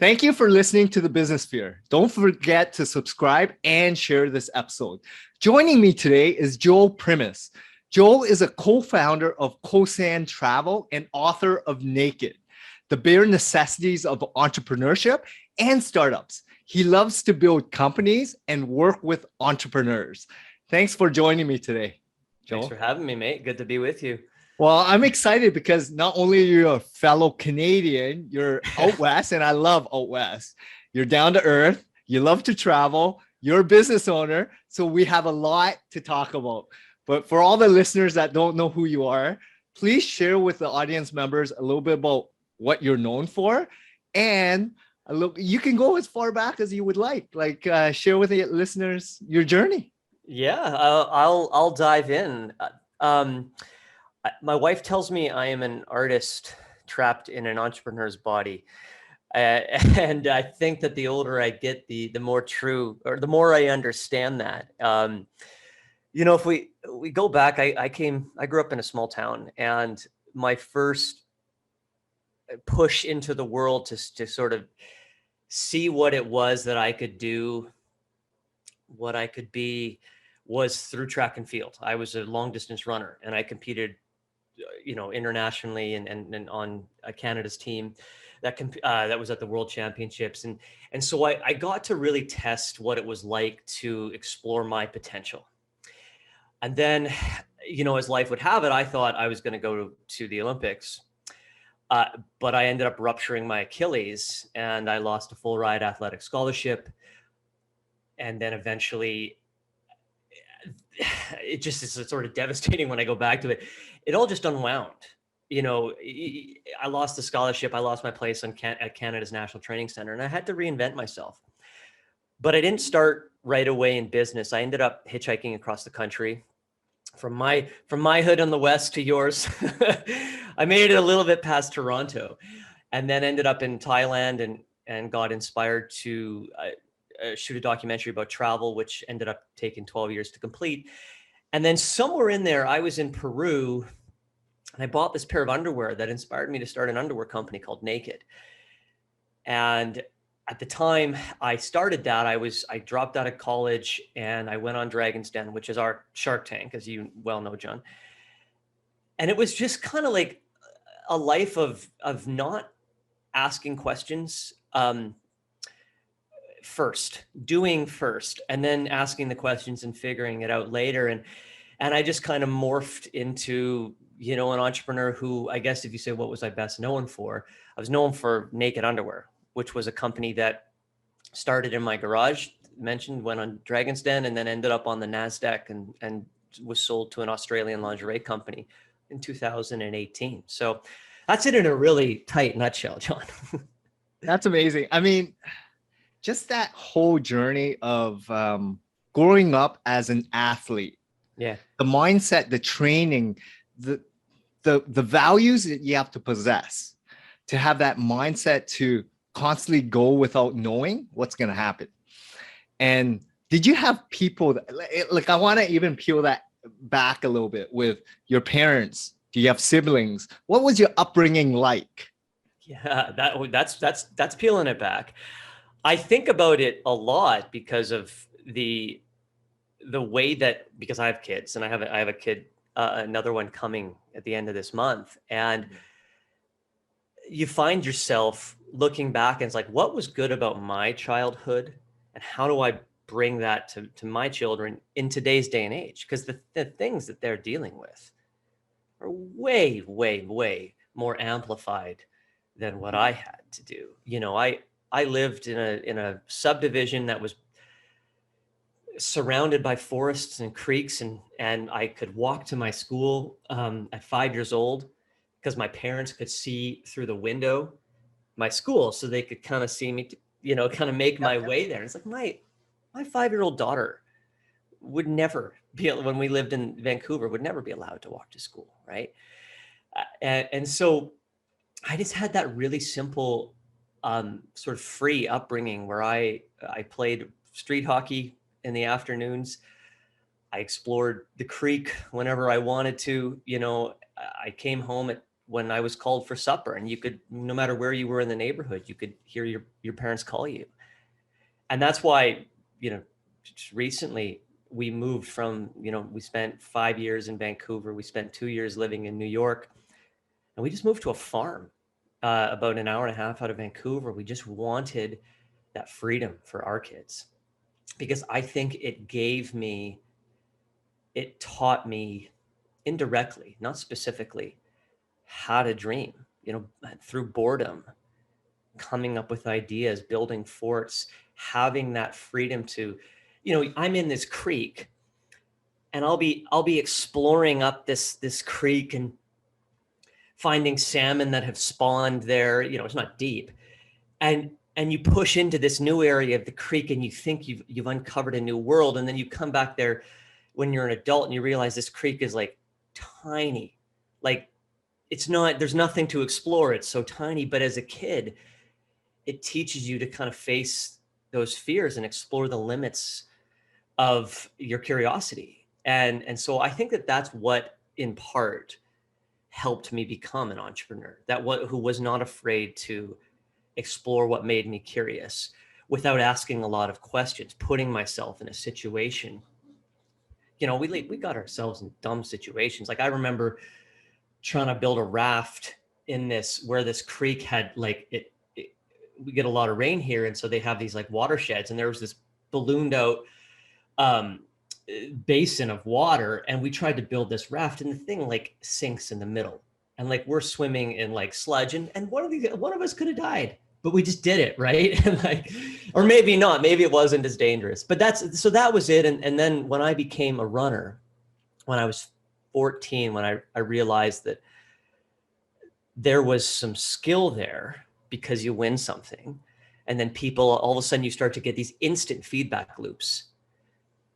Thank you for listening to the Business Sphere. Don't forget to subscribe and share this episode. Joining me today is Joel Primus. Joel is a co-founder of Kosan Travel and author of Naked, the bare necessities of entrepreneurship and startups. He loves to build companies and work with entrepreneurs. Thanks for joining me today, Joel. Thanks for having me, mate. Good to be with you. Well, I'm excited because not only are you a fellow Canadian, you're out west, and I love out west. You're down to earth. You love to travel. You're a business owner. So we have a lot to talk about. But for all the listeners that don't know who you are, please share with the audience members a little bit about what you're known for. And you can go as far back as you would like share with the listeners your journey. Yeah, I'll dive in. My wife tells me I am an artist trapped in an entrepreneur's body. And I think that the older I get, the more true, or the more I understand that. If we go back, I grew up in a small town, and my first push into the world to sort of see what it was that I could do, what I could be, was through track and field. I was a long distance runner, and I competed internationally and on Canada's team that was at the World Championships. And so I got to really test what it was like to explore my potential. And then, as life would have it, I thought I was going to go to the Olympics. But I ended up rupturing my Achilles, and I lost a full ride athletic scholarship. And then eventually, it just is sort of devastating when I go back to it. It all just unwound. I lost the scholarship. I lost my place at Canada's National Training Center, and I had to reinvent myself. But I didn't start right away in business. I ended up hitchhiking across the country from my hood on the west to yours. I made it a little bit past Toronto, and then ended up in Thailand and got inspired to shoot a documentary about travel, which ended up taking 12 years to complete. And then somewhere in there, I was in Peru, and I bought this pair of underwear that inspired me to start an underwear company called Naked. And at the time I started that, I dropped out of college, and I went on Dragon's Den, which is our Shark Tank, as you well know, John. And it was just kind of like a life of not asking questions, doing first, and then asking the questions and figuring it out later. And I just kind of morphed into, an entrepreneur who, I guess if you say, what was I best known for? I was known for Naked Underwear, which was a company that started in my garage, went on Dragon's Den, and then ended up on the NASDAQ and was sold to an Australian lingerie company in 2018. So that's it in a really tight nutshell, John. That's amazing. I mean, just that whole journey of growing up as an athlete, the mindset, the training, the values that you have to possess to have that mindset to constantly go without knowing what's going to happen. And did you have people that, I want to even peel that back a little bit with your parents? Do you have siblings? What was your upbringing like? Yeah, that's peeling it back. I think about it a lot because of the way that, because I have kids, and I have a kid, another one coming at the end of this month, and you find yourself looking back and it's like, what was good about my childhood, and how do I bring that to my children in today's day and age? Because the things that they're dealing with are way, way, way more amplified than what I had to do. I lived in a subdivision that was surrounded by forests and creeks, and I could walk to my school at 5 years old because my parents could see through the window my school, so they could kind of see me, kind of make my way there. It's like my 5-year-old daughter would never be, when we lived in Vancouver, would never be allowed to walk to school, right? And so I just had that really simple, sort of free upbringing where I played street hockey in the afternoons. I explored the creek whenever I wanted to. I came home at when I was called for supper, and you could, no matter where you were in the neighborhood, you could hear your parents call you. And that's why, just recently we moved from, we spent 5 years in Vancouver. We spent 2 years living in New York, and we just moved to a farm about an hour and a half out of Vancouver. We just wanted that freedom for our kids, because I think it taught me indirectly, not specifically, how to dream, through boredom, coming up with ideas, building forts, having that freedom to, I'm in this creek, and I'll be exploring up this creek and finding salmon that have spawned there. It's not deep. And you push into this new area of the creek, and you think you've uncovered a new world. And then you come back there when you're an adult, and you realize this creek is like tiny. Like, it's not, there's nothing to explore. It's so tiny. But as a kid, it teaches you to kind of face those fears and explore the limits of your curiosity. And so I think that's what, in part, helped me become an entrepreneur, who was not afraid to explore what made me curious without asking a lot of questions, putting myself in a situation. We got ourselves in dumb situations. Like, I remember trying to build a raft where this creek had, like, we get a lot of rain here, and so they have these like watersheds, and there was this ballooned out basin of water, and we tried to build this raft, and the thing like sinks in the middle, and like we're swimming in like sludge, and one of us could have died, but we just did it, right? And like, or maybe not, maybe it wasn't as dangerous, but that was it. And then when I became a runner, when I was 14, when I realized that there was some skill there, because you win something, and then people, all of a sudden you start to get these instant feedback loops.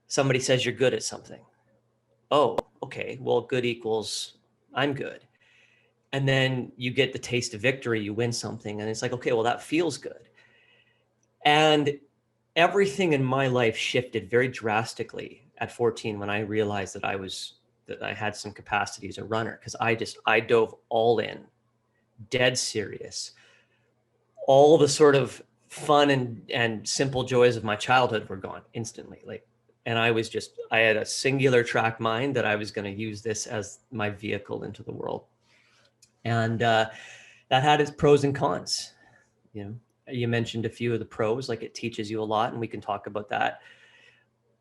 Somebody says you're good at something. Oh, okay, well, good equals I'm good. And then you get the taste of victory, you win something, and it's like, okay, well, that feels good. And everything in my life shifted very drastically at 14 when I realized that I had some capacity as a runner, because I dove all in, dead serious. All the sort of fun and simple joys of my childhood were gone instantly. And I had a singular track mind that I was going to use this as my vehicle into the world. And that had its pros and cons. You mentioned a few of the pros, like it teaches you a lot, and we can talk about that.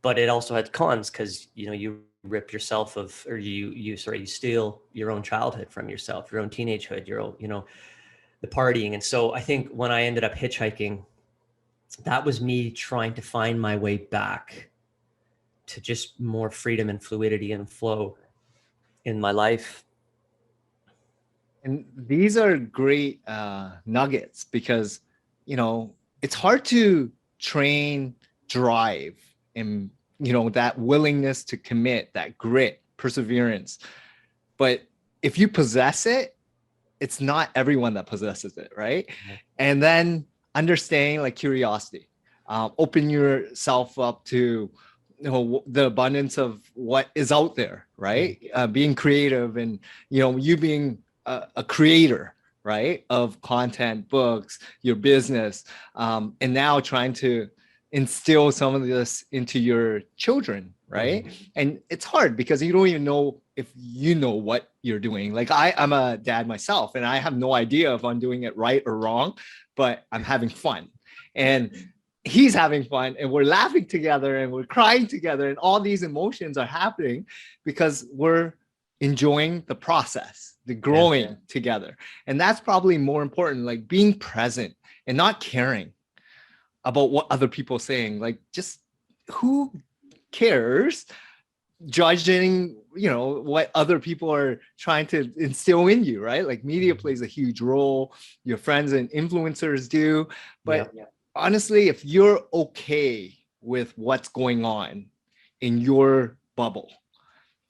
But it also had cons, because, you rip yourself you steal your own childhood from yourself, your own teenagehood, your own, the partying. And so I think when I ended up hitchhiking, that was me trying to find my way back to just more freedom and fluidity and flow in my life. And these are great nuggets, because, it's hard to train drive and, that willingness to commit, that grit, perseverance. But if you possess it, it's not everyone that possesses it, right? Mm-hmm. And then understanding, like, curiosity, open yourself up to, the abundance of what is out there, right? Mm-hmm. Being creative, and, you being a creator, right, of content, books, your business, and now trying to instill some of this into your children, right? Mm-hmm. And it's hard, because you don't even know if you know what you're doing. Like, I'm a dad myself, and I have no idea if I'm doing it right or wrong, but I'm having fun, and he's having fun, and we're laughing together, and we're crying together, and all these emotions are happening because we're enjoying the process, the growing together. And that's probably more important, like being present and not caring about what other people are saying. Like, just who cares, judging, what other people are trying to instill in you, right? Like, media plays a huge role, your friends and influencers do. But honestly, if you're okay with what's going on in your bubble,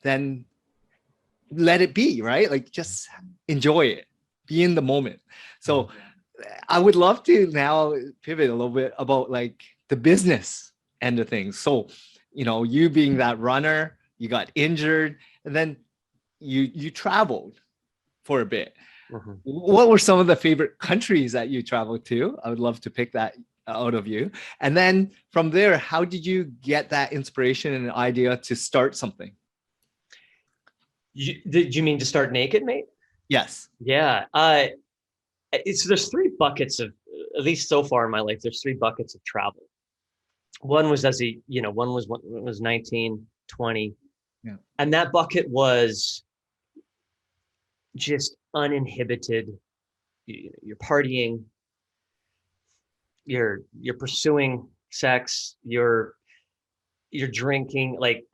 then let it be, right? Like, just enjoy it, be in the moment. So I would love to now pivot a little bit about, like, the business end of things. So, you being that runner, you got injured, and then you traveled for a bit. Mhm. What were some of the favorite countries that you traveled to? I would love to pick that out of you. And then from there, how did you get that inspiration and idea to start something? Did you mean to start naked, mate? Yes. Yeah. There's three buckets of, at least so far in my life, there's three buckets of travel. One was one was when I was 19, 20. Yeah. And that bucket was just uninhibited. You're partying, you're pursuing sex, you're drinking, like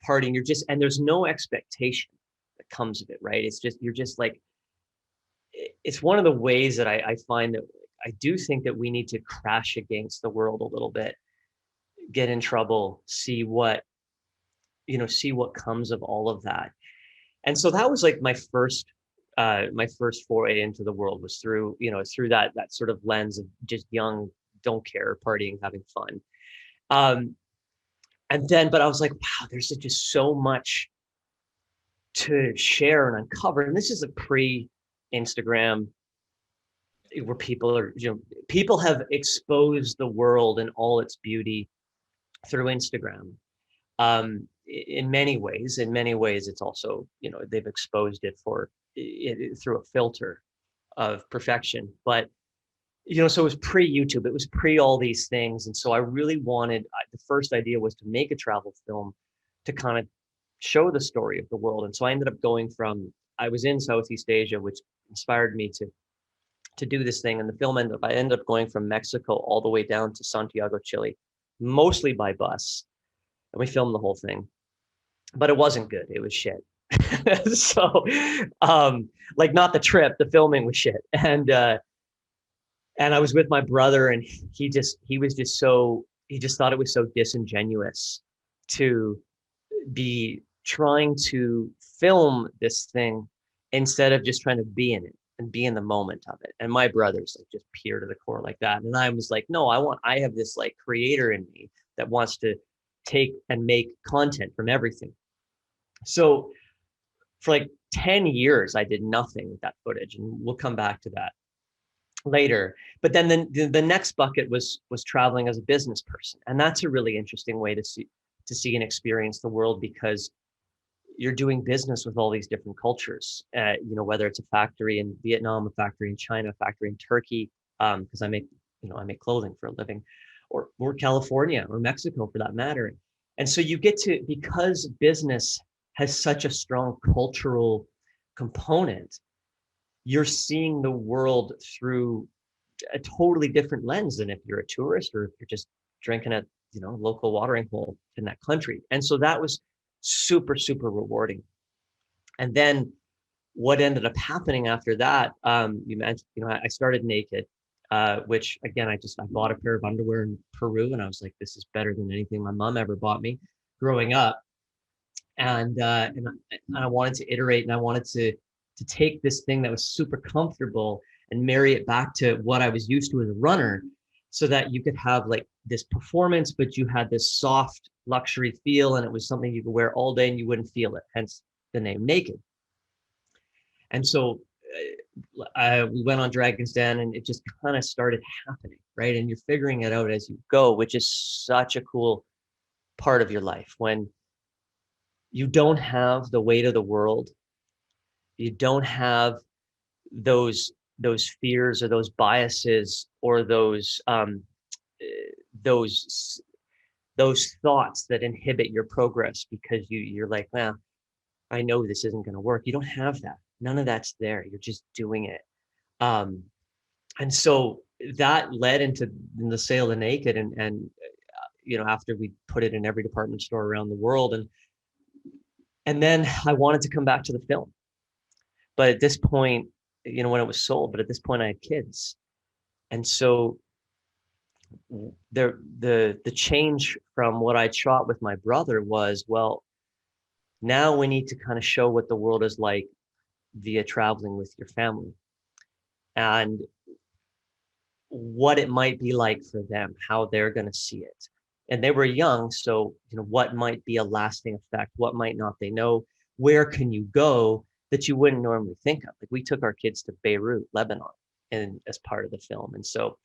partying, you're just, and there's no expectation that comes of it, right? It's just, you're just like, it's one of the ways that I find that I do think that we need to crash against the world a little bit, get in trouble, see what comes of all of that. And so that was like my first foray into the world was through that sort of lens of just young, don't care, partying, having fun. Um, and then, but I was like, wow, there's just so much to share and uncover. And this is a pre-Instagram where people have exposed the world and all its beauty through Instagram. In many ways, it's also, they've exposed it through a filter of perfection. But, so it was pre-YouTube, it was pre all these things. And so I really the first idea was to make a travel film to kind of show the story of the world. And so I ended up I was in Southeast Asia, which inspired me to do this thing. And I ended up going from Mexico all the way down to Santiago, Chile, mostly by bus. And we filmed the whole thing, but it wasn't good. It was shit. So, like, not the trip, the filming was shit. And I was with my brother, and he just thought it was so disingenuous to be trying to film this thing instead of just trying to be in it and be in the moment of it. And my brother's like just pure to the core like that. And I was like, no, I have this like creator in me that wants to take and make content from everything. So for like 10 years, I did nothing with that footage, and we'll come back to that later. But then the next bucket was traveling as a business person. And that's a really interesting way to see and experience the world, because you're doing business with all these different cultures, whether it's a factory in Vietnam, a factory in China, a factory in Turkey, because I make clothing for a living, or California or Mexico for that matter. And so you get to, because business has such a strong cultural component, you're seeing the world through a totally different lens than if you're a tourist or if you're just drinking at local watering hole in that country. And so that was super, super rewarding. And then what ended up happening after that, you mentioned, I started naked, which again, I bought a pair of underwear in Peru, and I was like, this is better than anything my mom ever bought me growing up. And I wanted to iterate, and I wanted to take this thing that was super comfortable and marry it back to what I was used to as a runner, so that you could have like this performance, but you had this soft luxury feel, and it was something you could wear all day and you wouldn't feel it, hence the name Naked. And so we went on Dragon's Den, and it just kind of started happening, right? And you're figuring it out as you go, which is such a cool part of your life when you don't have the weight of the world. You don't have those fears or those biases or those thoughts that inhibit your progress, because you're like, well, I know this isn't going to work. You don't have that. None of that's there. You're just doing it. And so that led into the sale of Naked, and after we put it in every department store around the world, and then I wanted to come back to the film. But at this point, when it was sold, but at this point I had kids. And so the change from what I shot with my brother was, well, now we need to kind of show what the world is like via traveling with your family, and what it might be like for them, how they're going to see it. And they were young, so what might be a lasting effect, what might not they know, where can you go that you wouldn't normally think of. Like we took our kids to Beirut, Lebanon, and as part of the film. And so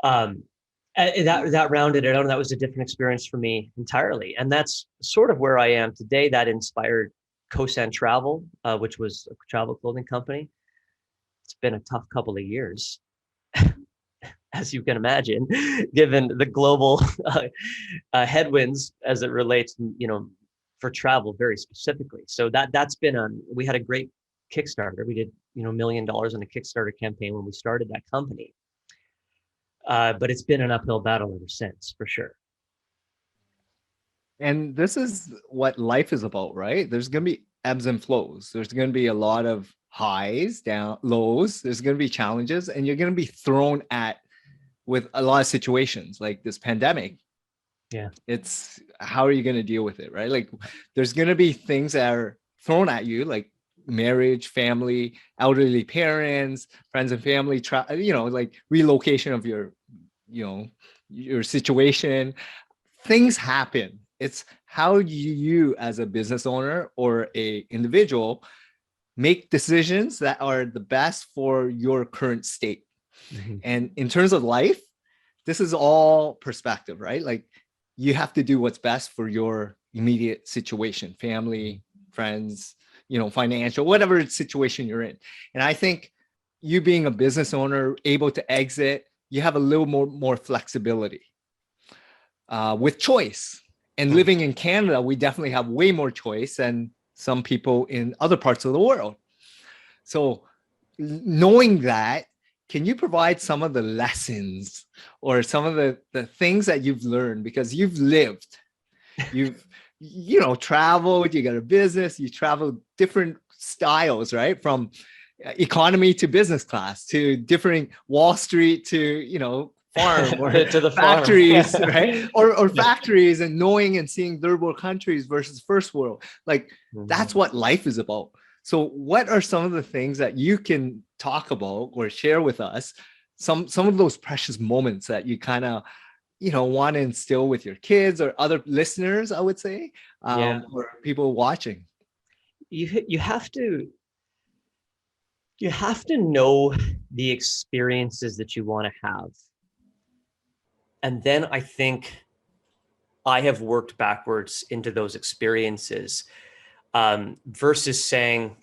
that rounded it out. And that was a different experience for me entirely. And that's sort of where I am today. That inspired Kosan Travel, which was a travel clothing company. It's been a tough couple of years, as you can imagine, given the global headwinds as it relates, for travel very specifically. So that's been we had a great Kickstarter. We did, $1 million in a Kickstarter campaign when we started that company. But it's been an uphill battle ever since, for sure. And this is what life is about, right? There's going to be ebbs and flows. There's going to be a lot of highs, down, lows. There's going to be challenges, and you're going to be thrown at with a lot of situations like this pandemic. Yeah. It's how are you going to deal with it, right? Like there's going to be things that are thrown at you, like marriage, family, elderly parents, friends and family, like relocation of your situation. Things happen. It's how you as a business owner or a individual make decisions that are the best for your current state. Mm-hmm. And in terms of life, this is all perspective, right? Like you have to do what's best for your immediate situation, family, friends, financial, whatever situation you're in. And I think you being a business owner, able to exit, you have a little more flexibility with choice. And living in Canada, we definitely have way more choice than some people in other parts of the world. So knowing that, can you provide some of the lessons or some of the things that you've learned, because you've lived, you've traveled, you got a business, you travel different styles, right? From economy to business class to different Wall Street to farm or to the factories, farm. right? Or factories, and knowing and seeing third world countries versus first world. Like that's what life is about. So what are some of the things that you can talk about or share with us? Some of those precious moments that you kind of want to instill with your kids or other listeners, I would say, or people watching. You have to know the experiences that you want to have. And then I think I have worked backwards into those experiences, versus saying,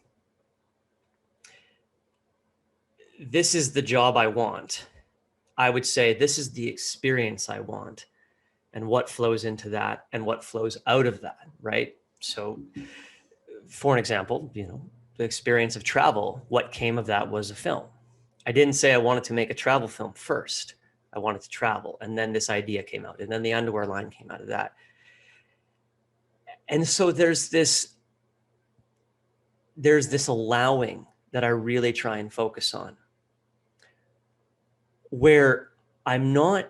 this is the job I want. I would say, this is the experience I want, and what flows into that and what flows out of that, right? So for an example, the experience of travel, what came of that was a film. I didn't say I wanted to make a travel film first. I wanted to travel. And then this idea came out, and then the underwear line came out of that. And so there's this allowing that I really try and focus on, where I'm not,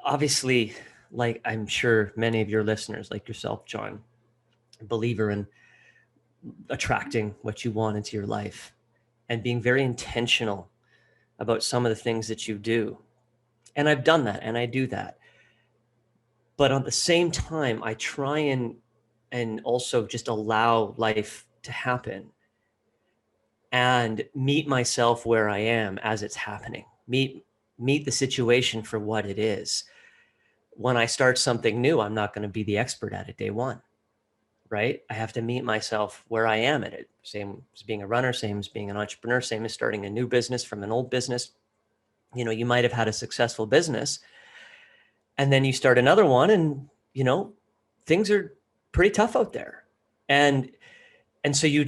obviously, like I'm sure many of your listeners, like yourself, John, a believer in attracting what you want into your life and being very intentional about some of the things that you do. And I've done that, and I do that. But at the same time, I try and also just allow life to happen and meet myself where I am as it's happening. Meet the situation for what it is. When I start something new, I'm not going to be the expert at it day one, right? I have to meet myself where I am at it. Same as being a runner, same as being an entrepreneur, same as starting a new business from an old business. You might have had a successful business, and then you start another one, and things are pretty tough out there. And so you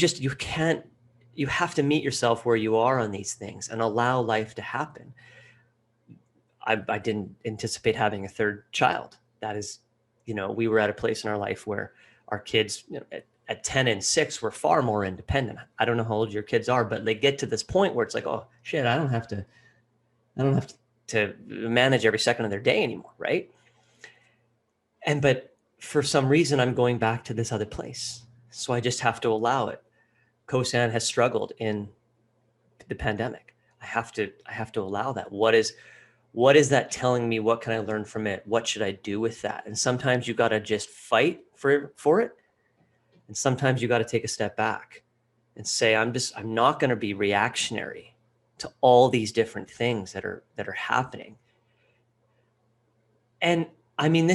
have to meet yourself where you are on these things and allow life to happen. I didn't anticipate having a third child. That is, we were at a place in our life where our kids at 10 and 6 were far more independent. I don't know how old your kids are, but they get to this point where it's like, oh shit, I don't have to manage every second of their day anymore, right? But for some reason, I'm going back to this other place. So I just have to allow it. Kosan has struggled in the pandemic. I have to allow that. What is that telling me? What can I learn from it? What should I do with that? And sometimes you got to just fight for it. And sometimes you got to take a step back and say, I'm not going to be reactionary to all these different things that are happening. And I mean,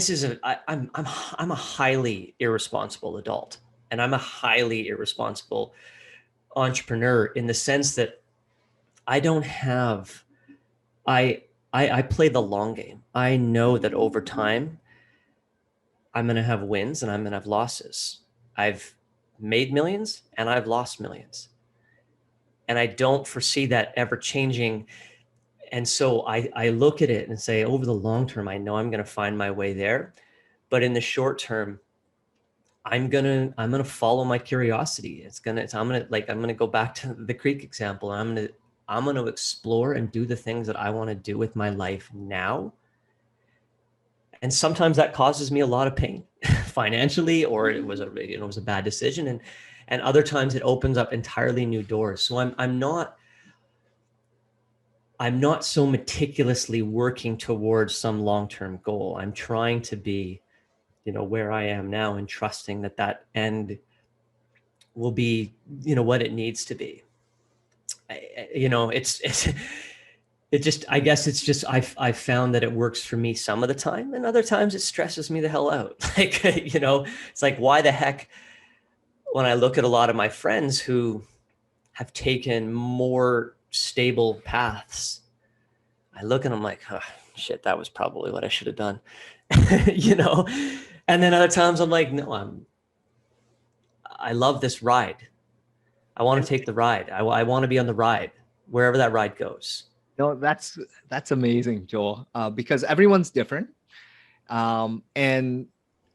I'm a highly irresponsible adult, and I'm a highly irresponsible entrepreneur in the sense that I don't have, I play the long game. I know that over time, I'm going to have wins and I'm going to have losses. I've made millions and I've lost millions. And I don't foresee that ever changing. And so I look at it and say, over the long term, I know I'm going to find my way there. But in the short term, I'm gonna follow my curiosity. I'm gonna go back to the creek example. And I'm gonna explore and do the things that I want to do with my life now. And sometimes that causes me a lot of pain financially, or it was a bad decision. And other times it opens up entirely new doors. So I'm not so meticulously working towards some long-term goal. I'm trying to be, where I am now, and trusting that end will be, what it needs to be. I guess it's just, I've found that it works for me some of the time, and other times it stresses me the hell out. It's like, why the heck, when I look at a lot of my friends who have taken more stable paths, I look at them like, oh, shit, that was probably what I should have done. And then other times I'm like, no, I love this ride. I want to take the ride. I want to be on the ride, wherever that ride goes. No, that's amazing, Joel, because everyone's different. And,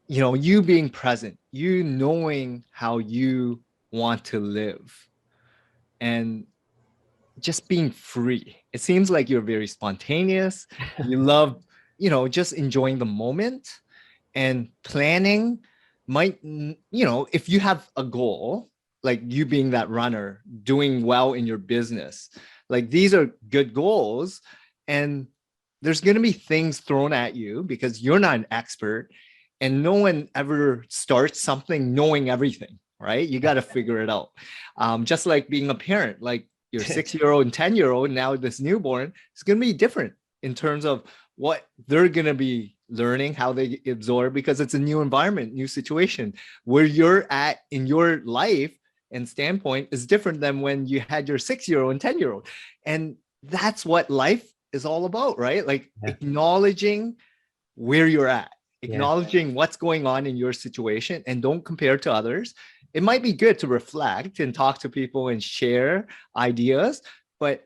you being present, you knowing how you want to live, and just being free. It seems like you're very spontaneous. You love, just enjoying the moment, and planning might, if you have a goal, like you being that runner, doing well in your business, like these are good goals. And there's going to be things thrown at you because you're not an expert, and no one ever starts something knowing everything, right? You got to figure it out. Just like being a parent, like your 6-year-old and 10-year-old, now this newborn, is going to be different in terms of what they're going to be learning, how they absorb, because it's a new environment, new situation. Where you're at in your life and standpoint is different than when you had your 6-year-old and 10-year-old. And that's what life is all about, right? Like acknowledging where you're at, acknowledging what's going on in your situation, and don't compare to others. It might be good to reflect and talk to people and share ideas, but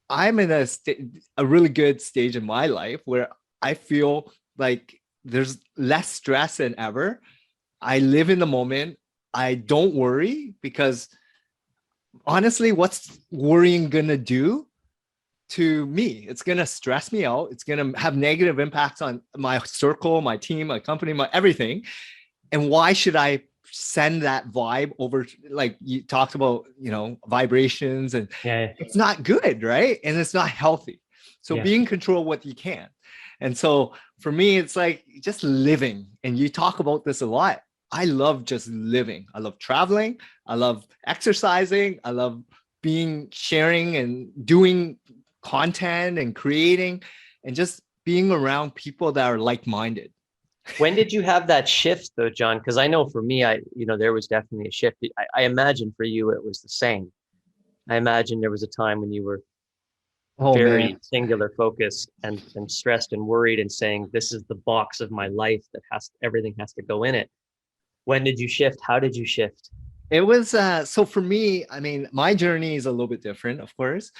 I'm in a really good stage in my life where I feel like there's less stress than ever. I live in the moment. I don't worry, because honestly, what's worrying gonna do to me? It's gonna stress me out. It's gonna have negative impacts on my circle, my team, my company, my everything. And why should I send that vibe over? Like you talked about, vibrations, and it's not good, right? And it's not healthy. So be in control of what you can. And so for me, it's like just living. And you talk about this a lot. I love just living. I love traveling. I love exercising. I love sharing and doing content and creating, and just being around people that are like-minded. When did you have that shift though, John? Because I know for me, there was definitely a shift. I imagine for you, it was the same. I imagine there was a time when you were very singular focused and stressed and worried and saying, this is the box of my life that everything has to go in it. When did you shift? How did you shift? It was, so for me, I mean, my journey is a little bit different, of course.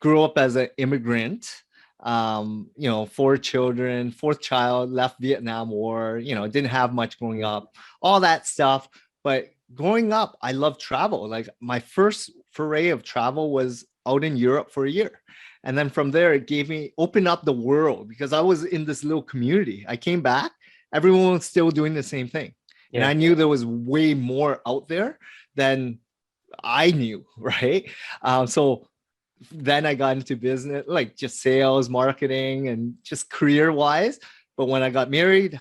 Grew up as an immigrant, 4 children, fourth child, left Vietnam War, didn't have much growing up, all that stuff. But growing up, I loved travel. Like my first foray of travel was out in Europe for a year. And then from there, it opened up the world, because I was in this little community. I came back, everyone was still doing the same thing. And I knew there was way more out there than I knew, right? So then I got into business, like just sales, marketing, and just career-wise. But when I got married,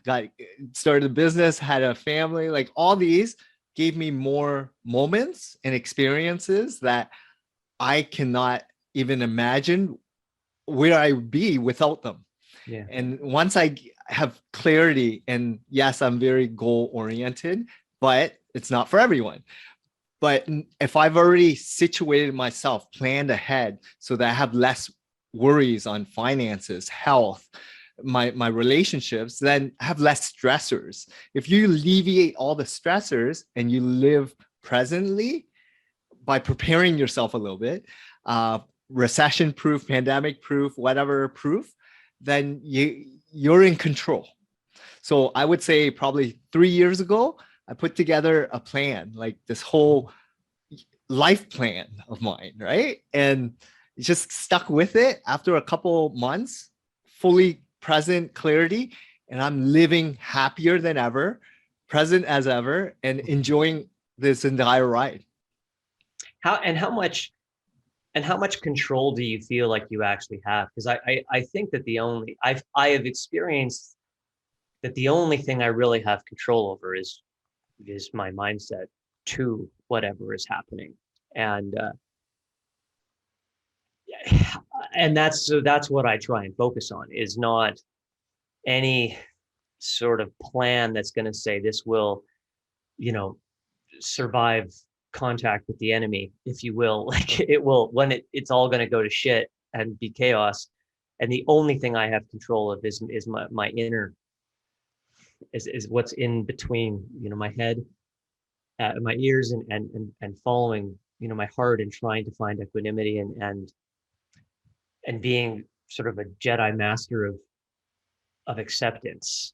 started a business, had a family, like all these gave me more moments and experiences that I cannot even imagine where I would be without them. Yeah. And once I have clarity, and yes, I'm very goal oriented, but it's not for everyone. But if I've already situated myself, planned ahead so that I have less worries on finances, health, my relationships, then I have less stressors. If you alleviate all the stressors and you live presently by preparing yourself a little bit, recession proof, pandemic proof, whatever proof, then you're in control. So I would say probably 3 years ago, I put together a plan, like this whole life plan of mine, right? And just stuck with it after a couple months, fully present clarity, and I'm living happier than ever, present as ever, and enjoying this entire ride. How much control do you feel like you actually have? Because I think that I have experienced that the only thing I really have control over is my mindset to whatever is happening. And that's what I try and focus on, is not any sort of plan that's going to say this will, survive contact with the enemy, if you will. Like, it will, when it's all going to go to shit and be chaos. And the only thing I have control of is my inner, is what's in between, my head, my ears, and following, my heart, and trying to find equanimity, and being sort of a Jedi master of acceptance.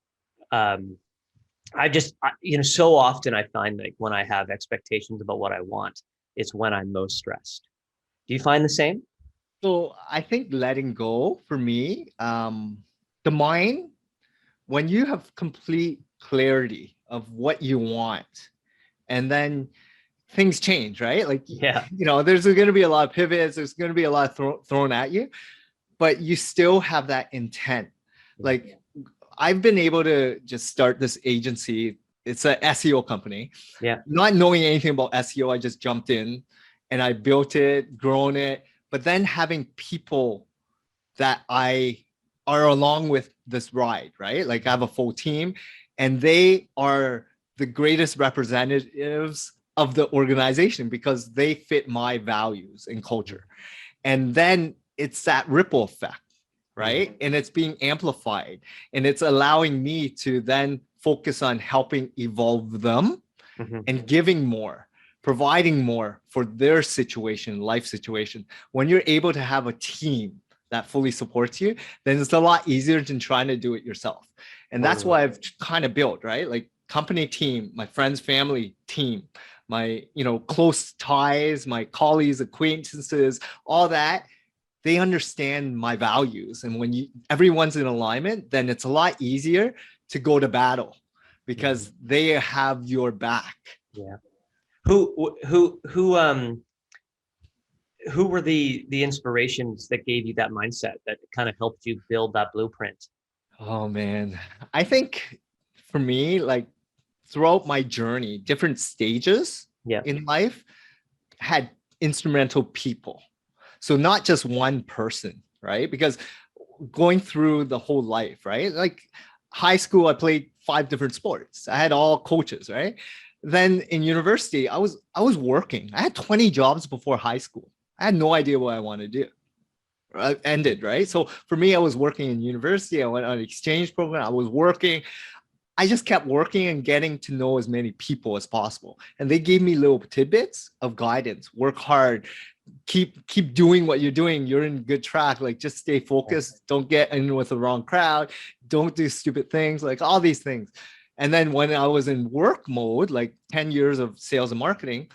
So often I find, like, when I have expectations about what I want, it's when I'm most stressed. Do you find the same? So I think letting go for me, the mind, when you have complete clarity of what you want, and then things change, right? Like, Yeah. there's going to be a lot of pivots, there's going to be a lot thrown at you, but you still have that intent. Like, I've been able to just start this agency. It's an SEO company. Yeah. Not knowing anything about SEO, I just jumped in and I built it, grown it. But then having people that I are along with this ride, right? Like, I have a full team, and they are the greatest representatives of the organization because they fit my values and culture. And then it's that ripple effect, right? And it's being amplified, and it's allowing me to then focus on helping evolve them and giving more, providing more for their situation, life situation. When you're able to have a team that fully supports you, then it's a lot easier than trying to do it yourself. And that's what I've kind of built, right? Like, company team, my friends, family team, my, close ties, my colleagues, acquaintances, all that. They understand my values. And when everyone's in alignment, then it's a lot easier to go to battle because they have your back. Yeah. Who were the inspirations that gave you that mindset, that kind of helped you build that blueprint? Oh man, I think for me, like, throughout my journey, different stages in life had instrumental people. So not just one person, right? Because going through the whole life, right? Like, high school, I played 5 different sports. I had all coaches, right? Then in university, I was working. I had 20 jobs before high school. I had no idea what I wanted to do. I ended, right? So for me, I was working in university. I went on an exchange program. I was working. I just kept working and getting to know as many people as possible. And they gave me little tidbits of guidance. Work hard, keep doing what you're doing. You're in good track. Like, just stay focused. Don't get in with the wrong crowd. Don't do stupid things, like all these things. And then when I was in work mode, like 10 years of sales and marketing,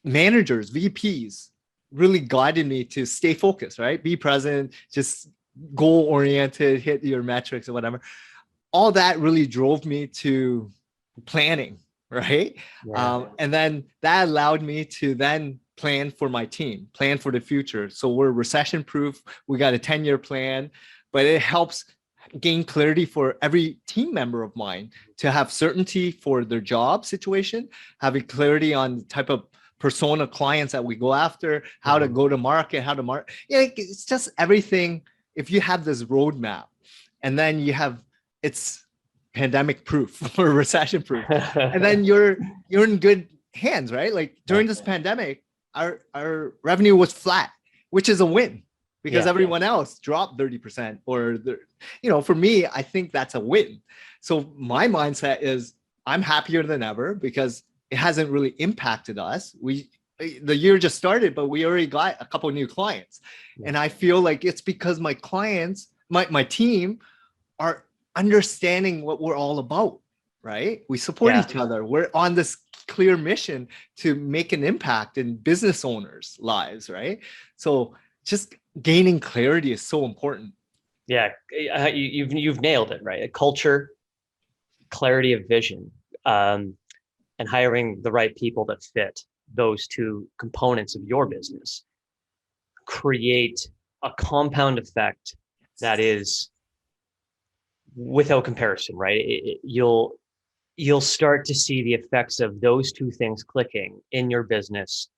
managers, VPs really guided me to stay focused, right? Be present, just goal oriented, hit your metrics or whatever. All that really drove me to planning, right? And then that allowed me to then plan for my team, plan for the future. So we're recession proof. We got a 10-year plan, but it helps gain clarity for every team member of mine to have certainty for their job situation, having clarity on the type of persona clients that we go after, how to go to market, how to market. Yeah, it's just everything. If you have this roadmap, and then you have it's pandemic proof or recession proof, and then you're in good hands, right? Like during this pandemic, our revenue was flat, which is a win because everyone else dropped 30% or for me, I think that's a win. So my mindset is I'm happier than ever because it hasn't really impacted us. The year just started, but we already got a couple of new clients. And I feel like it's because my clients, my team are understanding what we're all about, right? We support each other. We're on this clear mission to make an impact in business owners' lives, right? So just gaining clarity is so important. Yeah, you've nailed it, right? A culture, clarity of vision, and hiring the right people that fit those two components of your business create a compound effect that is without comparison, right? You'll start to see the effects of those two things clicking in your business,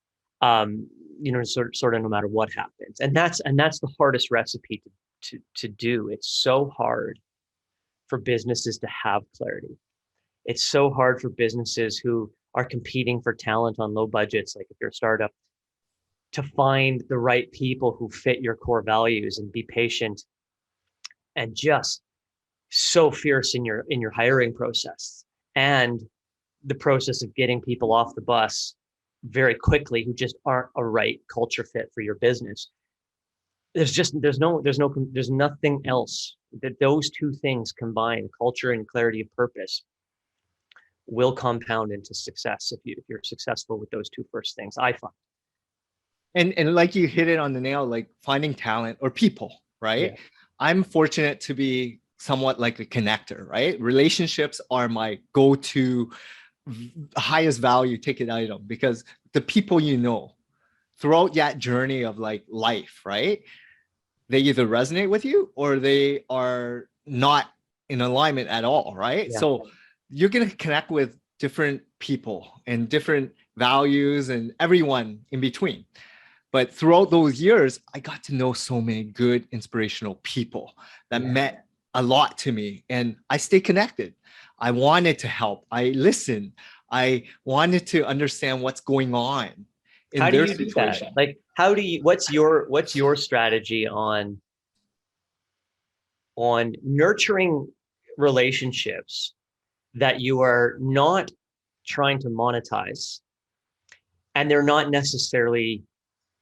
sort of no matter what happens. And that's the hardest recipe to do. It's so hard for businesses to have clarity. It's so hard for businesses who are competing for talent on low budgets, like if you're a startup, to find the right people who fit your core values and be patient and just so fierce in your hiring process and the process of getting people off the bus very quickly who just aren't a right culture fit for your business. There's nothing else that those two things combined, culture and clarity of purpose, will compound into success if you're successful with those two first things, I find. And like you hit it on the nail, like finding talent or people, right? Yeah. I'm fortunate to be somewhat like a connector, right? Relationships are my go-to highest value ticket item because the people throughout that journey of like life, right? They either resonate with you or they are not in alignment at all, right? Yeah. So you're going to connect with different people and different values and everyone in between. But throughout those years, I got to know so many good, inspirational people that meant a lot to me. And I stay connected. I wanted to help. I listened. I wanted to understand what's going on in their situation. Like, what's your strategy on nurturing relationships that you are not trying to monetize and they're not necessarily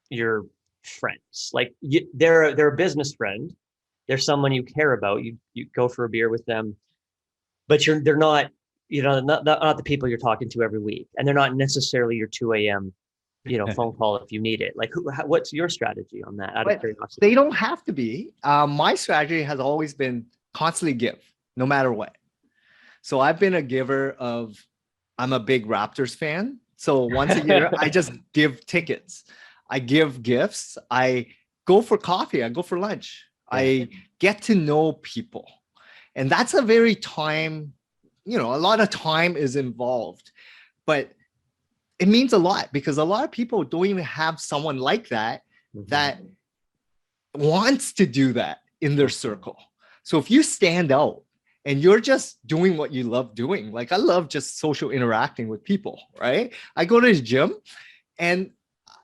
your friends? Like they're a business friend. They're someone you care about. You go for a beer with them, but they're not, not the people you're talking to every week. And they're not necessarily your 2 a.m., phone call if you need it. Like what's your strategy on that? Out of curiosity. They don't have to be. My strategy has always been constantly give, no matter what. So I've been a giver I'm a big Raptors fan. So once a year, I just give tickets. I give gifts. I go for coffee. I go for lunch. Yeah. I get to know people. And that's a very time, a lot of time is involved, but it means a lot because a lot of people don't even have someone like that that wants to do that in their circle. So if you stand out and you're just doing what you love doing, like I love just social interacting with people, right? I go to the gym and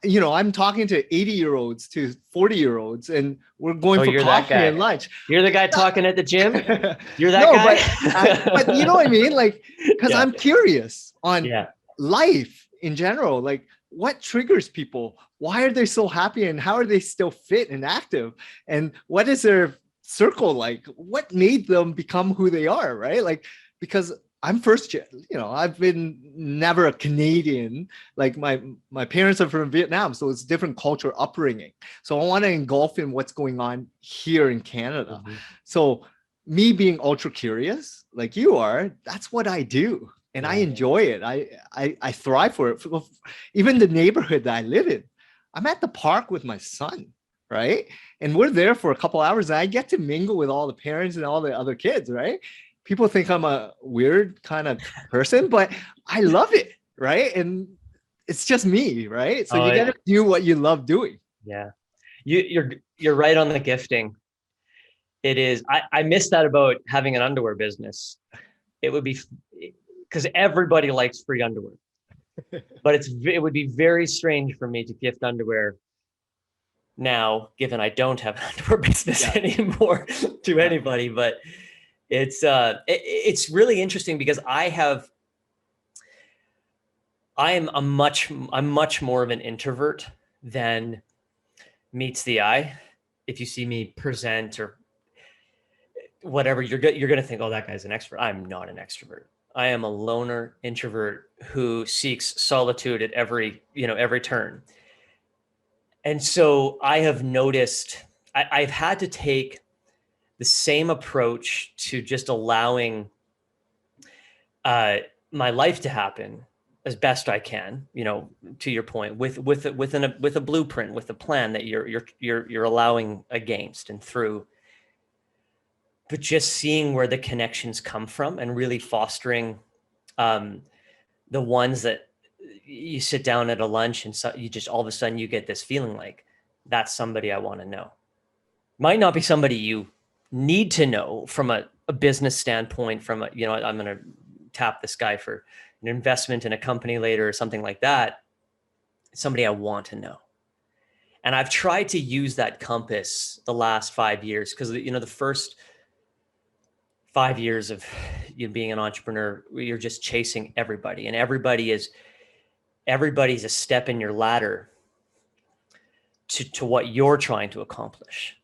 I'm talking to 80-year-olds to 40-year-olds and we're going for coffee and lunch. You're the guy talking at the gym? You're that guy? But you know what I mean? Like, because I'm curious on life in general. Like, what triggers people? Why are they so happy and how are they still fit and active? And what is their circle like? What made them become who they are, right? Like, because I'm first gen, I've been never a Canadian. Like my parents are from Vietnam, so it's different culture upbringing. So I want to engulf in what's going on here in Canada. So me being ultra curious, like you are, that's what I do. And I enjoy it. I thrive for it. Even the neighborhood that I live in, I'm at the park with my son. right? And we're there for a couple hours, and I get to mingle with all the parents and all the other kids, right? People think I'm a weird kind of person, but I love it, right? And it's just me, right? So you got to do what you love doing. Yeah. You're right on the gifting. It is. I miss that about having an underwear business. It would be because everybody likes free underwear, but it would be very strange for me to gift underwear now, given I don't have an underwear business anymore to anybody. But it's really interesting because I'm much more of an introvert than meets the eye. If you see me present or whatever, you're going to think, oh, that guy's an extrovert. I'm not an extrovert. I am a loner introvert who seeks solitude at every turn. And so I have noticed I've had to take the same approach to just allowing my life to happen as best I can, to your point, with a blueprint, with a plan that you're allowing against and through, but just seeing where the connections come from and really fostering the ones that you sit down at a lunch and so you just all of a sudden you get this feeling like that's somebody I want to know. Might not be somebody you need to know from a business standpoint, I'm going to tap this guy for an investment in a company later or something like that. It's somebody I want to know. And I've tried to use that compass the last 5 years because, the first 5 years of being an entrepreneur, you're just chasing everybody, and everybody's a step in your ladder to what you're trying to accomplish.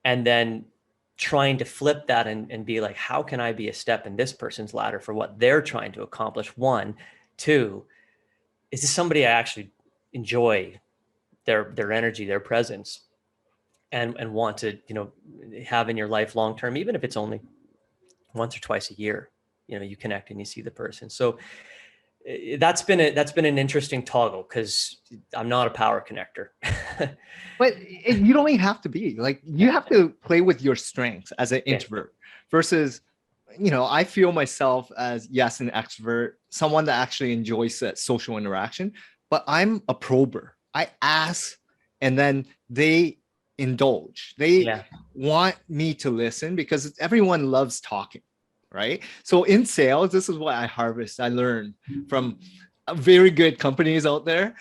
And then trying to flip that and be like, how can I be a step in this person's ladder for what they're trying to accomplish? 1, 2, is this somebody I actually enjoy their energy, their presence, and want to, have in your life long term, even if it's only once or twice a year, you connect and you see the person. So that's been an interesting toggle because I'm not a power connector. But you don't even have to be like, you have to play with your strengths as an introvert versus, I feel myself as, yes, an extrovert, someone that actually enjoys that social interaction, but I'm a prober. I ask and then they indulge. They want me to listen because everyone loves talking, right? So in sales, this is what I harvest. I learn from very good companies out there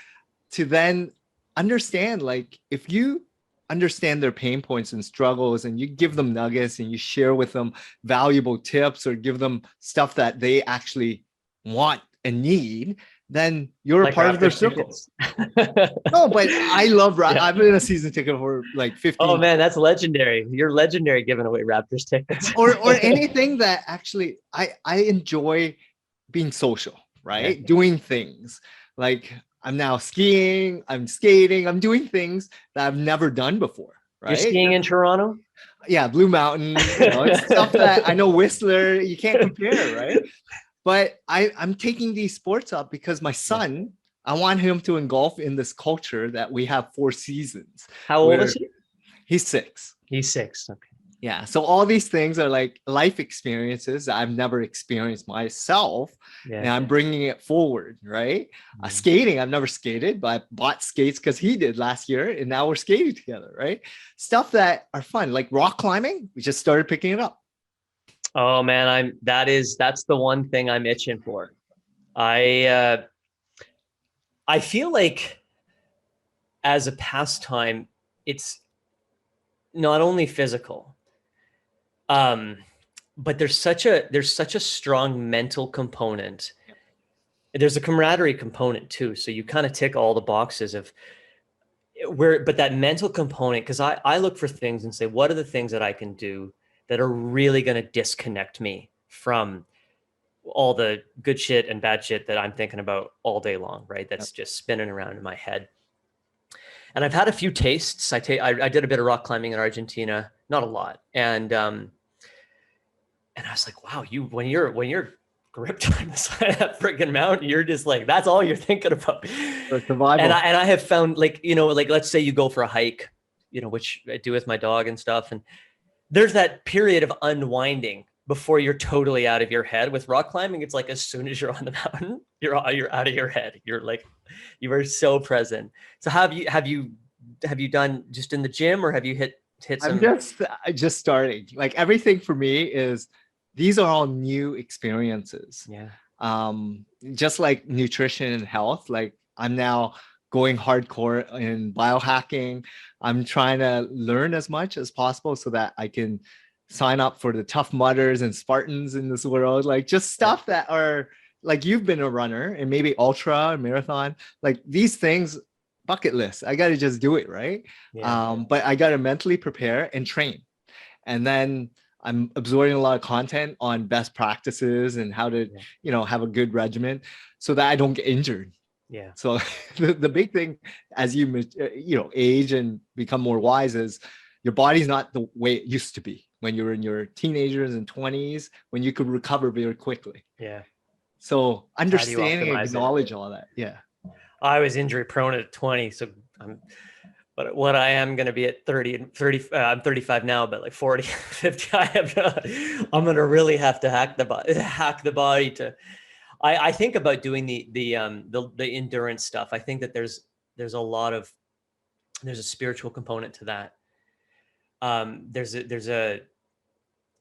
to then understand, like, if you understand their pain points and struggles and you give them nuggets and you share with them valuable tips or give them stuff that they actually want and need, then you're like a part of their circle. No, but I love I've been a season ticket for like 15. Oh man, that's legendary. You're legendary giving away Raptors tickets. or anything that actually I enjoy being social, right? Doing things like I'm now skiing, I'm skating, I'm doing things that I've never done before, right? You're skiing in Toronto? Yeah, Blue Mountain, it's stuff that I know Whistler, you can't compare, right? But I'm taking these sports up because my son, I want him to engulf in this culture that we have 4 seasons. How old is he? He's 6. He's 6. Okay. Yeah. So all these things are like life experiences that I've never experienced myself. And I'm bringing it forward, right? Skating, I've never skated, but I bought skates because he did last year. And now we're skating together, right? Stuff that are fun, like rock climbing. We just started picking it up. Oh man, that's the one thing I'm itching for. I feel like as a pastime, it's not only physical, but there's such a strong mental component. There's a camaraderie component too. So you kind of tick all the boxes of but that mental component, because I look for things and say, what are the things that I can do that are really going to disconnect me from all the good shit and bad shit that I'm thinking about all day long, right? That's just spinning around in my head. And I've had a few tastes. I did a bit of rock climbing in Argentina, not a lot. And I was like, wow, when you're gripped on the side of that freaking mountain, you're just like, that's all you're thinking about. For survival. And I have found, like, like, let's say you go for a hike which I do with my dog and stuff. And there's that period of unwinding before you're totally out of your head. With rock climbing, it's like as soon as you're on the mountain, you're out of your head. You're like, you are so present. So have you done just in the gym, or have you hit I'm some? just starting. Like everything for me is these are all new experiences. Yeah. Just like nutrition and health, like I'm now going hardcore in biohacking. I'm trying to learn as much as possible so that I can sign up for the Tough Mudders and Spartans in this world, like just stuff that are like you've been a runner and maybe ultra marathon, like these things, bucket list. I got to just do it, right? Yeah. But I got to mentally prepare and train. And then I'm absorbing a lot of content on best practices and how to, have a good regimen so that I don't get injured. Yeah. So the big thing as you age and become more wise is your body's not the way it used to be when you were in your teenagers and 20s, when you could recover very quickly. Yeah. So How do you understanding and optimize it? acknowledge all that. Yeah. I was injury prone at 20, so but what I am going to be at 30 and 30, I'm 35 now, but like 40, 50, I'm going to really have to hack the body to, I think about doing the endurance stuff. I think that there's a spiritual component to that.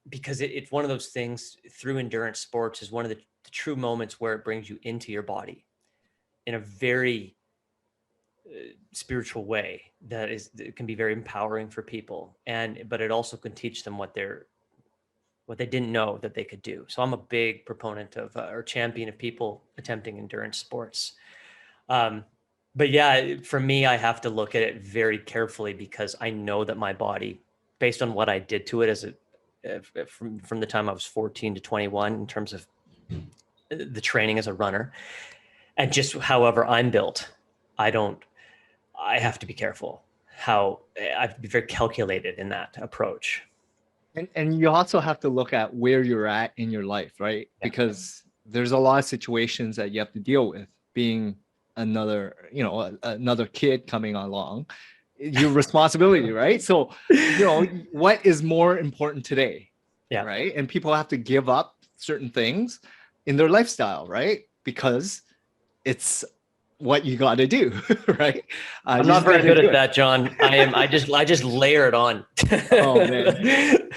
Because it's one of those things through endurance sports is one of the true moments where it brings you into your body in a very spiritual way it can be very empowering for people, but it also can teach them what they didn't know that they could do. So I'm a big proponent of or champion of people attempting endurance sports. But yeah, for me, I have to look at it very carefully because I know that my body, based on what I did to it from the time I was 14 to 21 in terms of the training as a runner, and just however I'm built, I have to be careful. I have to be very calculated in that approach. And you also have to look at where you're at in your life, right? Yeah. Because there's a lot of situations that you have to deal with being another kid coming along, your responsibility, right? So, what is more important today? Yeah. Right. And people have to give up certain things in their lifestyle, right? Because it's what you got to do, right? I'm not very good at that, John. I just layer it on. Oh man.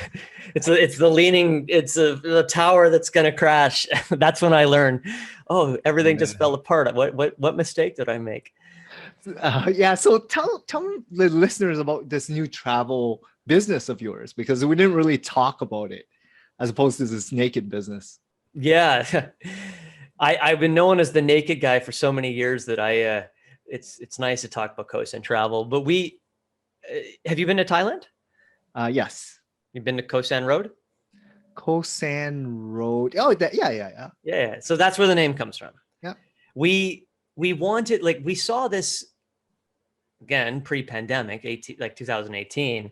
It's the tower that's going to crash. That's when I learn, everything just fell apart. What mistake did I make? Yeah. So tell the listeners about this new travel business of yours, because we didn't really talk about it as opposed to this naked business. Yeah. I've been known as the naked guy for so many years that it's nice to talk about Kosan Travel. But have you been to Thailand? Yes. You've been to Kosan Road? Kosan Road. Oh, Yeah. So that's where the name comes from. Yeah. We wanted, like, we saw this again pre-pandemic, 2018.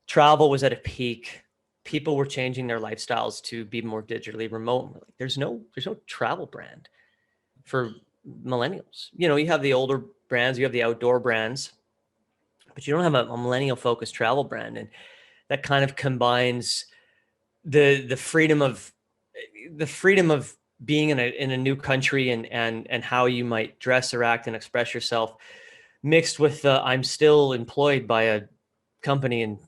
Travel was at a peak. People were changing their lifestyles to be more digitally remote. Like, there's no travel brand for millennials. You have the older brands, you have the outdoor brands, but you don't have a millennial focused travel brand. And that kind of combines the freedom of being in a new country and how you might dress or act and express yourself, mixed with I'm still employed by a company and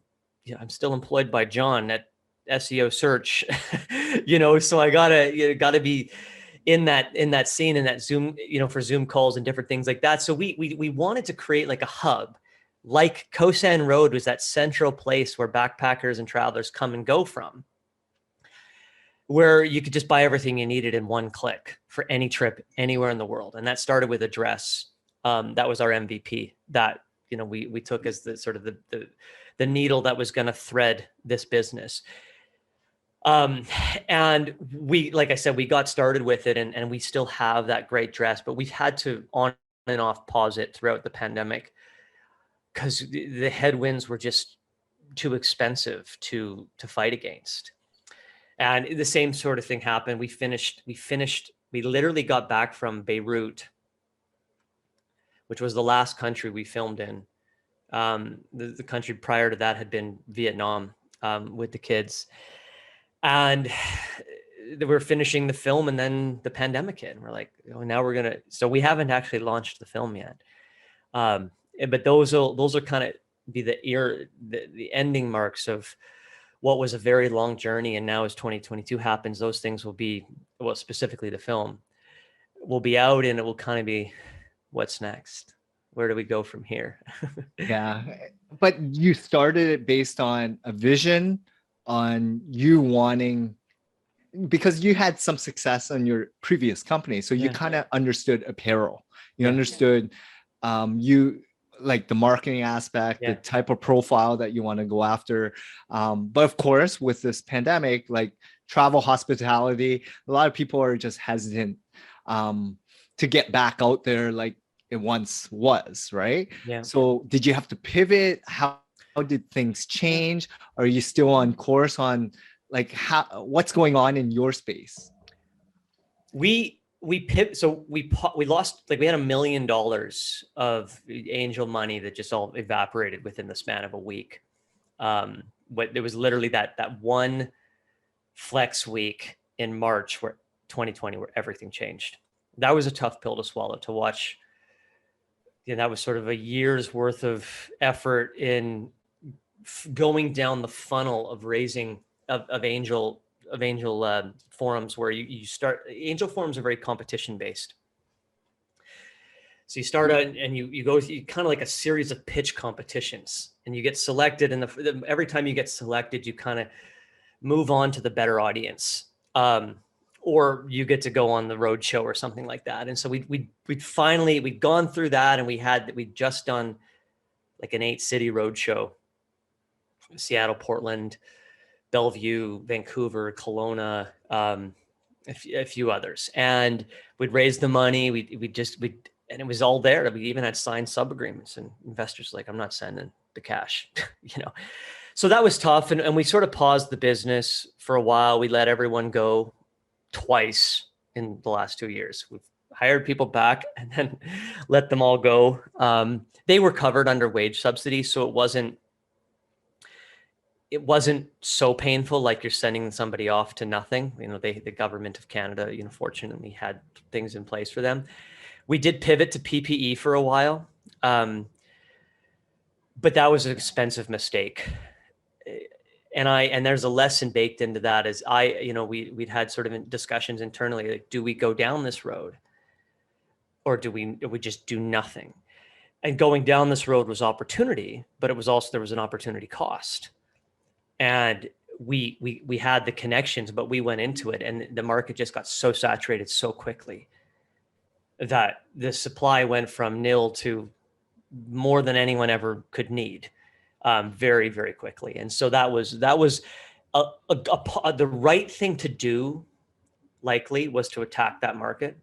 I'm still employed by John at SEO search, so I gotta be in that scene, in that Zoom, for Zoom calls and different things like that. So we wanted to create like a hub, like Kosan Road was that central place where backpackers and travelers come and go from, where you could just buy everything you needed in one click for any trip anywhere in the world. And that started with a dress. That was our MVP that, we took as the sort of the needle that was going to thread this business. And we, like I said, we got started with it and we still have that great dress, but we've had to on and off pause it throughout the pandemic because the headwinds were just too expensive to fight against. And the same sort of thing happened. We literally got back from Beirut, which was the last country we filmed in, The country prior to that had been Vietnam, with the kids. And we were finishing the film, and then the pandemic hit. And we're like, oh, now we're gonna. So we haven't actually launched the film yet. But those are kind of be the ending marks of what was a very long journey. And now as 2022 happens, those things will be, well, specifically the film will be out, and it will kind of be, what's next? Where do we go from here? Yeah. But you started it based on a vision, on you wanting, because you had some success in your previous company. So you Yeah. kind of understood apparel. You Yeah. understood you like the marketing aspect, the Yeah. type of profile that you want to go after. But of course, with this pandemic, like travel hospitality, a lot of people are just hesitant to get back out there like it once was, right? Yeah. So did you have to pivot? How did things change? Are you still on course on like what's going on in your space? So we lost, like, we had $1 million of angel money that just all evaporated within the span of a week. But there was literally that one flex week in March, where 2020, where everything changed. That was a tough pill to swallow, to watch. That was sort of a year's worth of effort in going down the funnel of raising of angel forums, where you start. Angel forums are very competition based. So you start out and you go through kind of like a series of pitch competitions, and you get selected. And every time you get selected, you kind of move on to the better audience, or you get to go on the road show or something like that. And so we'd gone through that, and we'd just done like an 8-city road show: Seattle, Portland, Bellevue, Vancouver, Kelowna, a few others. And we'd raised the money. And it was all there. We even had signed sub agreements, and investors like, I'm not sending the cash, So that was tough. And we sort of paused the business for a while. We let everyone go twice in the last 2 years. We've hired people back and then let them all go. They were covered under wage subsidy, so it wasn't so painful like you're sending somebody off to nothing. The government of Canada, fortunately had things in place for them. We did pivot to PPE for a while, but that was an expensive mistake. And there's a lesson baked into that. We'd had sort of discussions internally, like, do we go down this road, or do we just do nothing? And going down this road was opportunity, but there was an opportunity cost. And we had the connections, but we went into it, and the market just got so saturated so quickly that the supply went from nil to more than anyone ever could need, very, very quickly. And so that was the right thing to do. Likely was to attack that market,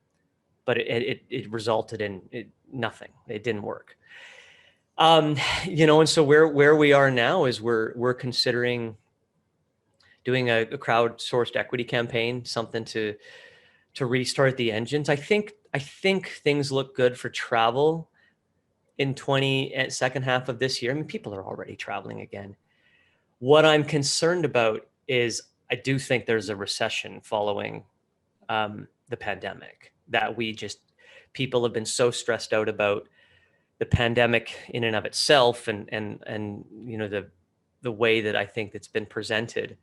but it resulted in nothing. It didn't work. And so where we are now is we're considering doing a crowdsourced equity campaign, something to restart the engines. I think things look good for travel in second half of this year. I mean, people are already traveling again. What I'm concerned about is I do think there's a recession following the pandemic, that people have been so stressed out about the pandemic in and of itself, and the way that I think it's been presented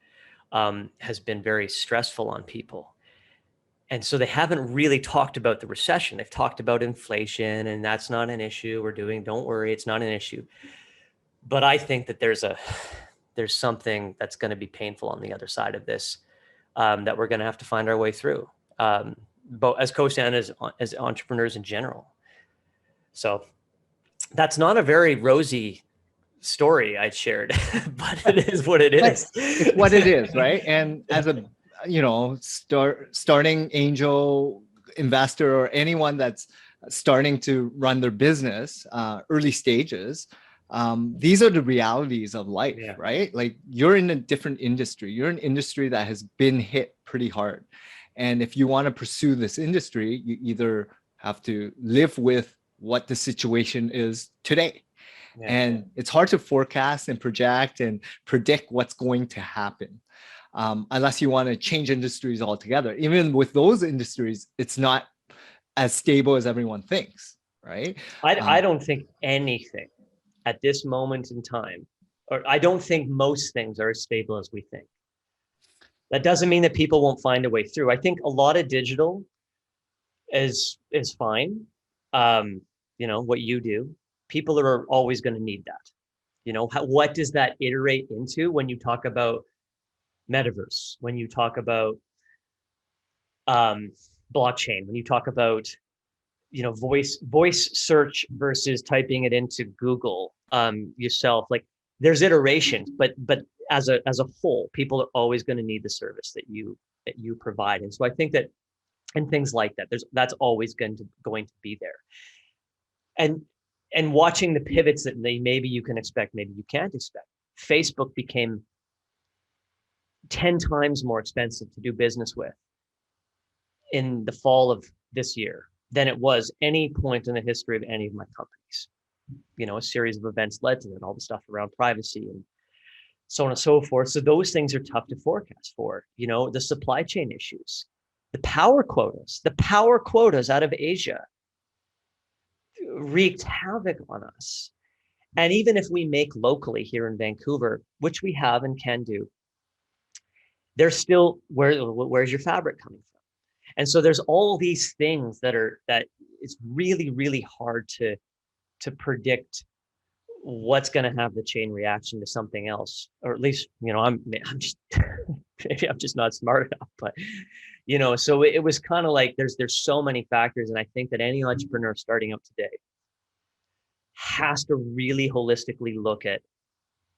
has been very stressful on people. And so they haven't really talked about the recession. They've talked about inflation, and that's not an issue. Don't worry, it's not an issue. But I think that there's something that's going to be painful on the other side of this, that we're going to have to find our way through, both as Kosan, as entrepreneurs in general. So that's not a very rosy story I shared, but it is what it is. It's what it is, right? And as a starting angel investor, or anyone that's starting to run their business, early stages, these are the realities of life, right? Like, you're in a different industry. You're an industry that has been hit pretty hard. And if you want to pursue this industry, you either have to live with what the situation is today, Yeah. And it's hard to forecast and project and predict what's going to happen. Unless you want to change industries altogether. Even with those industries, it's not as stable as everyone thinks, right? I don't think anything at this moment in time, or I don't think most things are as stable as we think. That doesn't mean that people won't find a way through. I think a lot of digital is fine. You know, what you do, people are always going to need that. You know, what does that iterate into when you talk about metaverse, when you talk about um, blockchain, when you talk about, you know, voice search versus typing it into Google yourself? Like, there's iterations, but as a whole, people are always going to need the service that you provide. And so I think that, and things like that, that's always going to be there. And watching the pivots that maybe you can expect, maybe you can't expect. Facebook became 10 times more expensive to do business with in the fall of this year than it was any point in the history of any of my companies. You know, a series of events led to that, all the stuff around privacy and so on and so forth. So those things are tough to forecast for. You know, the supply chain issues, the power quotas out of Asia wreaked havoc on us. And even if we make locally here in Vancouver, which we have and can do, there's still, where's your fabric coming from? And so there's all these things that it's really, really hard to predict what's going to have the chain reaction to something else. Or at least, you know, I'm just maybe I'm just not smart enough, but you know, so it was kind of like there's so many factors. And I think that any entrepreneur starting up today has to really holistically look at,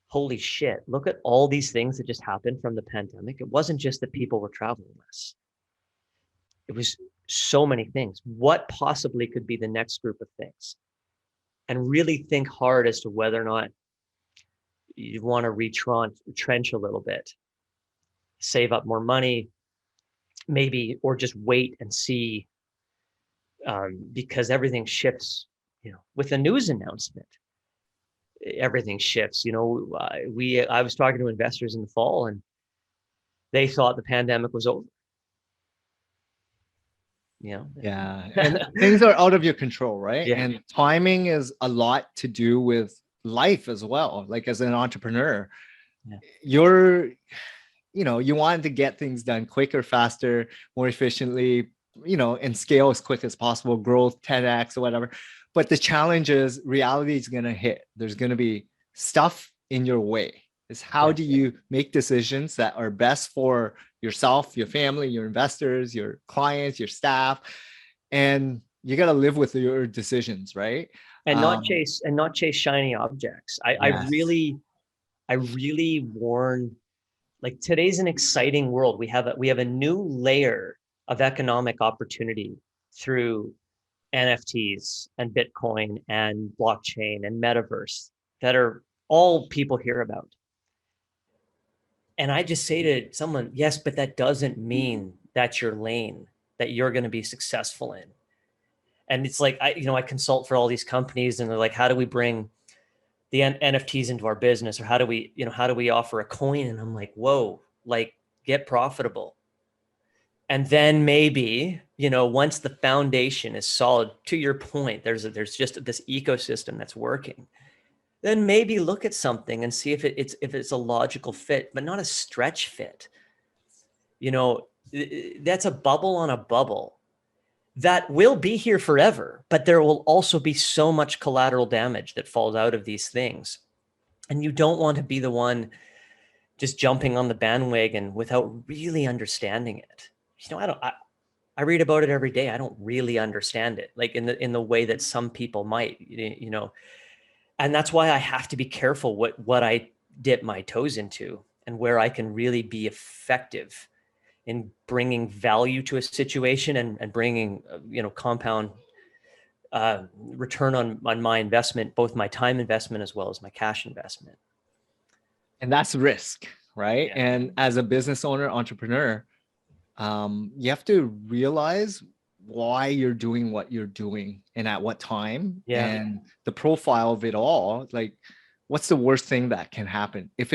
holy shit, look at all these things that just happened from the pandemic. It wasn't just that people were traveling less. It was so many things. What possibly could be the next group of things? And really think hard as to whether or not you want to retrench a little bit, save up more money, maybe, or just wait and see, because everything shifts. You know, with a news announcement, everything shifts. You know, I was talking to investors in the fall, and they thought the pandemic was over. You know, Yeah, and things are out of your control, right? yeah, And timing is a lot to do with life as well. Like as an entrepreneur, yeah. you're, you know, you want to get things done quicker, faster, more efficiently, you know, and scale as quick as possible, growth 10x or whatever. But the challenge is reality is going to hit. There's going to be stuff in your way. Is how Yeah. do you make decisions that are best for yourself, your family, your investors, your clients, your staff, and you got to live with your decisions, right? And Um, not chase shiny objects. yes. I really warn, like, today's an exciting world. We have a new layer of economic opportunity through NFTs and Bitcoin and blockchain and metaverse that are all people hear about. And I just say to someone, yes, but that doesn't mean that's your lane that you're going to be successful in. And it's like, I consult for all these companies, and they're like, how do we bring the NFTs into our business? Or how do we offer a coin? And I'm like, whoa, like, get profitable. And then maybe, once the foundation is solid, to your point, there's just this ecosystem that's working, then maybe look at something and see if it's a logical fit, but not a stretch fit. That's a bubble on a bubble that will be here forever, but there will also be so much collateral damage that falls out of these things. And you don't want to be the one just jumping on the bandwagon without really understanding it. I read about it every day. I don't really understand it, like in the way that some people might, and that's why I have to be careful what I dip my toes into and where I can really be effective in bringing value to a situation and bringing, compound return on my investment, both my time investment as well as my cash investment. And that's risk, right? Yeah. And as a business owner, entrepreneur, you have to realize why you're doing what you're doing and at what time, Yeah. and the profile of it all. Like, what's the worst thing that can happen? If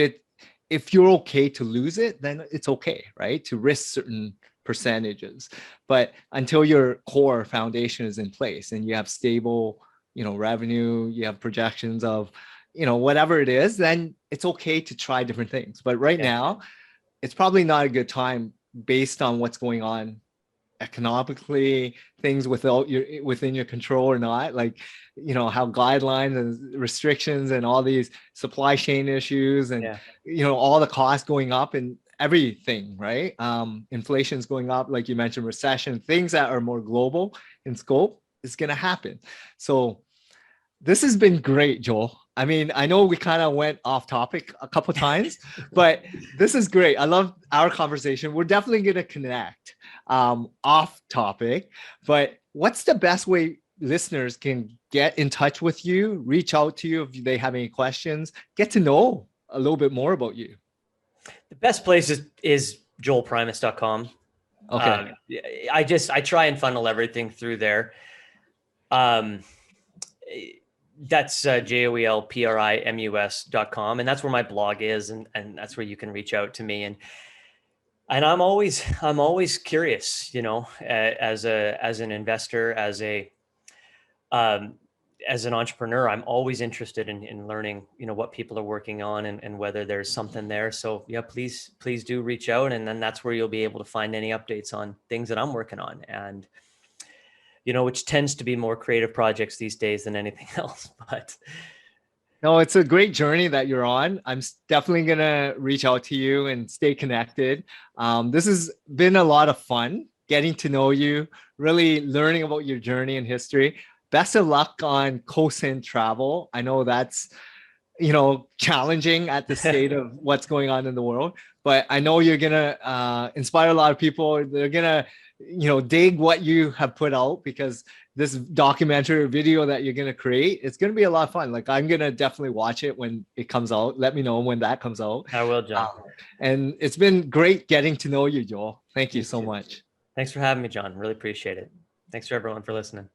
you're okay to lose it, then it's okay, right? To risk certain percentages. But until your core foundation is in place and you have stable, revenue, you have projections of, whatever it is, then it's okay to try different things. But right Yeah. now, it's probably not a good time based on what's going on economically, things within your control or not, like, how guidelines and restrictions and all these supply chain issues and, Yeah. all the costs going up and everything, right? Inflation's going up, like you mentioned, recession, things that are more global in scope is going to happen. So this has been great, Joel. I mean, I know we kind of went off topic a couple times, but this is great. I love our conversation. We're definitely going to connect off topic, but what's the best way listeners can get in touch with you, reach out to you if they have any questions, get to know a little bit more about you? The best place is joelprimus.com. Okay. I try and funnel everything through there. That's JOELPRIMUS.com. And that's where my blog is. And that's where you can reach out to me. And I'm always curious, as an investor, as an entrepreneur, I'm always interested in learning, what people are working on and whether there's something there. So yeah, please do reach out. And then that's where you'll be able to find any updates on things that I'm working on. And, which tends to be more creative projects these days than anything else. But no, it's a great journey that you're on. I'm definitely going to reach out to you and stay connected. This has been a lot of fun getting to know you, really learning about your journey and history. Best of luck on Kosan Travel. I know that's, challenging at the state of what's going on in the world, but I know you're going to inspire a lot of people. They're going to, dig what you have put out, because this documentary or video that you're going to create, it's going to be a lot of fun. Like, I'm going to definitely watch it when it comes out. Let me know when that comes out. I will, John. And it's been great getting to know you, Joel. Thank you so much. Thanks for having me, John. Really appreciate it. Thanks for everyone for listening.